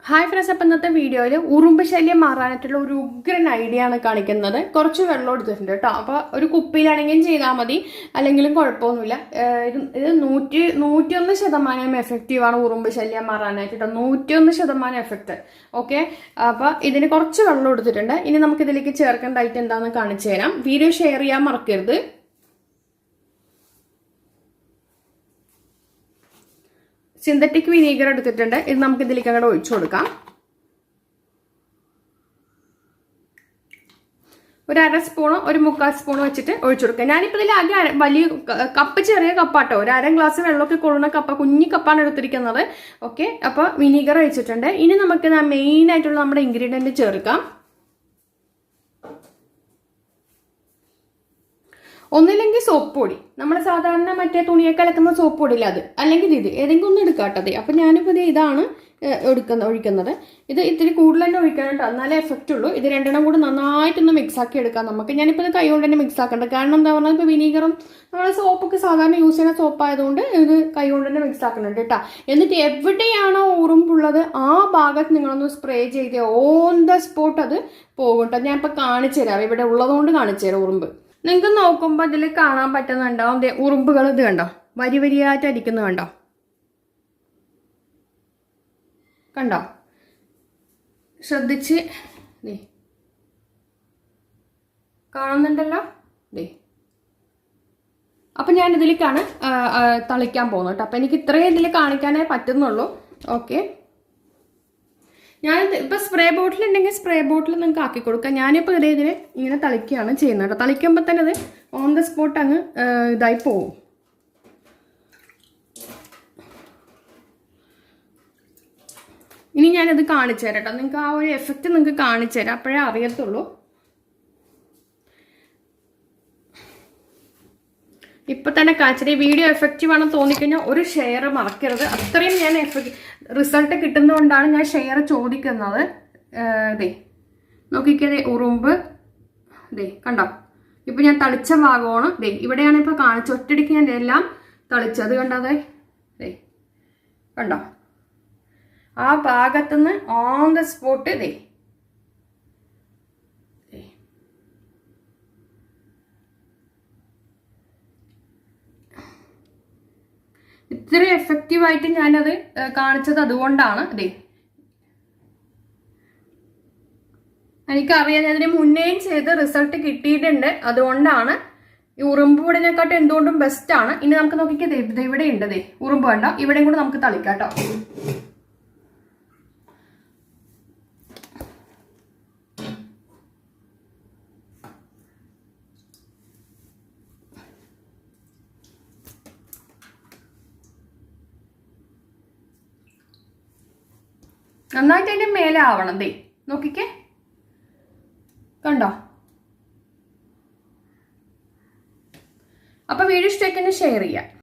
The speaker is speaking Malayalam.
ഹായ് ഫ്രണ്ട്സ്, അപ്പം ഇന്നത്തെ വീഡിയോയിൽ ഉറുമ്പ് ശല്യം മാറാനായിട്ടുള്ള ഒരു ഉഗ്രൻ ഐഡിയ ആണ് കാണിക്കുന്നത്. കുറച്ച് വെള്ളം എടുത്തിട്ടുണ്ട് കേട്ടോ. അപ്പോൾ ഒരു കുപ്പിയിലാണെങ്കിലും ചെയ്താൽ മതി, അല്ലെങ്കിലും കുഴപ്പമൊന്നുമില്ല. ഇത് 101% എഫക്റ്റീവാണ് ഉറുമ്പ് ശല്യം മാറാനായിട്ട് കേട്ടോ. 101% എഫക്റ്റ്. ഓക്കെ, അപ്പോൾ ഇതിന് കുറച്ച് വെള്ളം എടുത്തിട്ടുണ്ട്. ഇനി നമുക്ക് ഇതിലേക്ക് ചേർക്കേണ്ടതായിട്ട് എന്താണെന്ന് കാണിച്ചു തരാം. വീഡിയോ ഷെയർ ചെയ്യാൻ മറക്കരുത്. സിന്തറ്റിക് വിനീഗർ എടുത്തിട്ടുണ്ട്. ഇത് നമുക്ക് ഇതിലേക്ക് അങ്ങോട്ട് ഒഴിച്ചു കൊടുക്കാം. ഒരു 1/2 സ്പൂണോ 1/4 സ്പൂണോ വെച്ചിട്ട് ഒഴിച്ചു കൊടുക്കാം. ഞാനിപ്പോൾ ഇതിൽ ആകെ വലിയ കപ്പ്, ചെറിയ കപ്പാട്ടോ, ഒരു 1/2 ഗ്ലാസ് വെള്ളമൊക്കെ കൊള്ളുന്ന കപ്പ, കുഞ്ഞി കപ്പാണ് എടുത്തിരിക്കുന്നത്. ഓക്കെ, അപ്പോൾ വിനീഗർ ഒഴിച്ചിട്ടുണ്ട്. ഇനി നമുക്ക് മെയിൻ ആയിട്ടുള്ള നമ്മുടെ ഇൻഗ്രീഡിയൻറ്റ് ചേർക്കാം. ഒന്നില്ലെങ്കിൽ സോപ്പ് പൊടി, നമ്മൾ സാധാരണ മറ്റേ തുണിയൊക്കെ അലക്കുന്ന സോപ്പ് പൊടിയില്ല, അത് അല്ലെങ്കിൽ ഇത് ഏതെങ്കിലും ഒന്ന് എടുക്കാട്ടത്. അപ്പം ഞാനിപ്പോൾ ഇതാണ് ഒഴിക്കുന്നത്. ഇത് ഇത്തിരി കൂടുതൽ തന്നെ ഒഴിക്കണം കേട്ടോ, എന്നാലേ എഫക്റ്റ് ഉള്ളൂ. ഇത് രണ്ടെണ്ണം കൂടി നന്നായിട്ടൊന്ന് മിക്സ് ആക്കി എടുക്കാം നമുക്ക്. ഞാനിപ്പോൾ ഇത് കൈ കൊണ്ട് തന്നെ മിക്സ് ആക്കേണ്ടത്. കാരണം എന്താ പറഞ്ഞാൽ ഇപ്പോൾ വിനീഗറും നമ്മൾ സോപ്പൊക്കെ സാധാരണ യൂസ് ചെയ്യുന്ന സോപ്പ് ആയതുകൊണ്ട് ഇത് കൈ കൊണ്ട് തന്നെ മിക്സ് ആക്കുന്നുണ്ട് കേട്ടോ. എന്നിട്ട് എവിടെയാണോ ഉറുമ്പുള്ളത് ആ ഭാഗത്ത് നിങ്ങളൊന്ന് സ്പ്രേ ചെയ്ത് ഓൺ ദ സ്പോട്ട് അത് പോകും കേട്ടോ. ഞാൻ ഇപ്പോൾ കാണിച്ചു തരാം, ഇവിടെ ഉള്ളതുകൊണ്ട് കാണിച്ചു തരാം. ഉറുമ്പ് നിങ്ങൾക്ക് നോക്കുമ്പോൾ ഇതിൽ കാണാൻ പറ്റുന്നുണ്ടാവും, ഉറുമ്പുകൾ ഇത് കണ്ടോ, വരി വരിയായിട്ട് അടിക്കുന്നത് കണ്ടോ, കണ്ടോ, ശ്രദ്ധിച്ച് ദേ കാണുന്നുണ്ടല്ലോ ദേ. അപ്പം ഞാൻ ഇതിലേക്കാണ് തളിക്കാൻ പോകുന്നത് കേട്ടോ. അപ്പം എനിക്ക് ഇത്രയും ഇതിൽ കാണിക്കാനേ പറ്റുന്നുള്ളൂ. ഓക്കെ, ഞാൻ ഇപ്പം സ്പ്രേ ബോട്ടിൽ ഉണ്ടെങ്കിൽ സ്പ്രേ ബോട്ടിൽ നിങ്ങൾക്ക് ആക്കി കൊടുക്കാം. ഞാനിപ്പോൾ ഇതിനെ ഇങ്ങനെ തളിക്കുകയാണ് ചെയ്യുന്നത് കേട്ടോ. തളിക്കുമ്പോൾ തന്നെ അത് ഓൺ ദ സ്പോട്ട് അങ്ങ് ഇതായി പോവും. ഇനി ഞാനത് കാണിച്ചു തരാം കേട്ടോ. നിങ്ങൾക്ക് ആ ഒരു എഫക്റ്റ് നിങ്ങൾക്ക് കാണിച്ചു തരാം, അപ്പോഴേ അറിയത്തുള്ളൂ. ഇപ്പം തന്നെ കാണിച്ചിട്ട് വീഡിയോ എഫക്റ്റീവ് ആണെന്ന് തോന്നിക്കഴിഞ്ഞാൽ ഒരു ഷെയർ മറക്കരുത്. അത്രയും ഞാൻ റിസൾട്ട് കിട്ടുന്നതുകൊണ്ടാണ് ഞാൻ ഷെയർ ചോദിക്കുന്നത്. ദേ നോക്കിക്കേ, ഉറുമ്പ് ദേ കണ്ടോ. ഇപ്പം ഞാൻ തളിച്ച ഭാഗമാണ് ദേ, ഇവിടെയാണ് ഇപ്പോൾ കാണിച്ച ഒറ്റയടിക്ക് ഞാൻ എല്ലാം തളിച്ചത്. കണ്ടതേ ദേ കണ്ടോ, ആ ഭാഗത്തുനിന്ന് ഓൺ ദ സ്പോട്ട് ദേ. ഇത്ര എഫക്റ്റീവായിട്ട് ഞാനത് കാണിച്ചത് അതുകൊണ്ടാണ്. അതെ, എനിക്കറിയാം, ഞാൻ അതിന് മുന്നേയും ചെയ്ത് റിസൾട്ട് കിട്ടിയിട്ടുണ്ട്. അതുകൊണ്ടാണ് ഈ ഉറുമ്പ് പൊടിനെക്കാട്ടും എന്തുകൊണ്ടും ബെസ്റ്റാണ്. ഇനി നമുക്ക് നോക്കിക്കേ, ഇവിടെ ഉണ്ട് ദേ ഉറുമ്പ് വേണ്ട, ഇവിടെയും കൂടെ നമുക്ക് തളിക്കാം കേട്ടോ. നന്നായിട്ട് അതിൻ്റെ മേലെ ആവണം ദേ, നോക്കിക്കേ കണ്ടോ. അപ്പോൾ വീഡിയോ ഇഷ്ടമാക്കി ഷെയർ ചെയ്യാം.